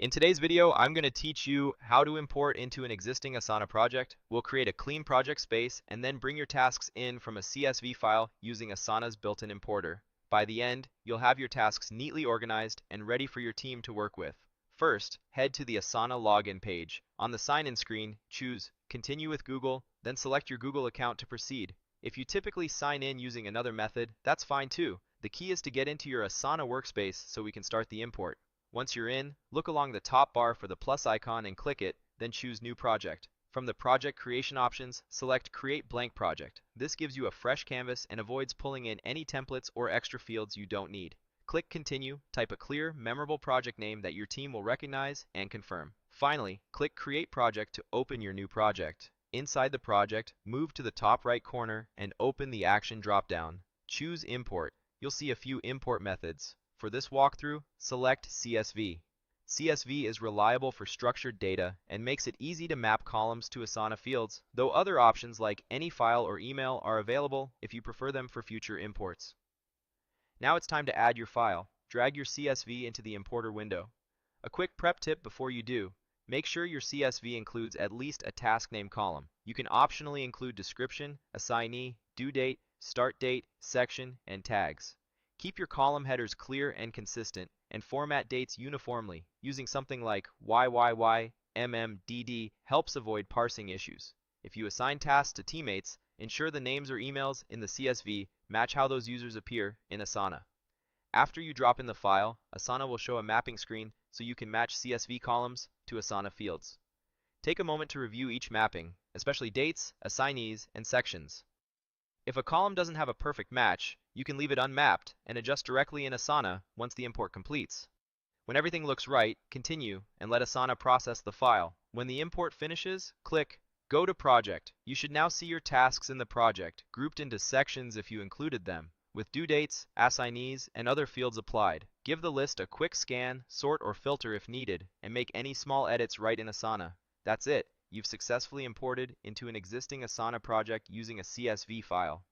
In today's video, I'm going to teach you how to import into an existing Asana project. We'll create a clean project space and then bring your tasks in from a CSV file using Asana's built-in importer. By the end, you'll have your tasks neatly organized and ready for your team to work with. First, head to the Asana login page. On the sign-in screen, choose Continue with Google, then select your Google account to proceed. If you typically sign in using another method, that's fine too. The key is to get into your Asana workspace so we can start the import. Once you're in, look along the top bar for the plus icon and click it, then choose New Project. From the project creation options, select Create Blank Project. This gives you a fresh canvas and avoids pulling in any templates or extra fields you don't need. Click Continue, type a clear, memorable project name that your team will recognize, and confirm. Finally, click Create Project to open your new project. Inside the project, move to the top right corner and open the Action drop-down. Choose Import. You'll see a few import methods. For this walkthrough, select CSV. CSV is reliable for structured data and makes it easy to map columns to Asana fields, though other options like any file or email are available if you prefer them for future imports. Now it's time to add your file. Drag your CSV into the importer window. A quick prep tip before you do: make sure your CSV includes at least a task name column. You can optionally include description, assignee, due date, start date, section, and tags. Keep your column headers clear and consistent, and format dates uniformly. Using something like YYY, MMDD helps avoid parsing issues. If you assign tasks to teammates, ensure the names or emails in the CSV match how those users appear in Asana. After you drop in the file, Asana will show a mapping screen so you can match CSV columns to Asana fields. Take a moment to review each mapping, especially dates, assignees, and sections. If a column doesn't have a perfect match, you can leave it unmapped and adjust directly in Asana once the import completes. When everything looks right, continue and let Asana process the file. When the import finishes, click Go to Project. You should now see your tasks in the project, grouped into sections if you included them, with due dates, assignees, and other fields applied. Give the list a quick scan, sort or filter if needed, and make any small edits right in Asana. That's it. You've successfully imported into an existing Asana project using a CSV file.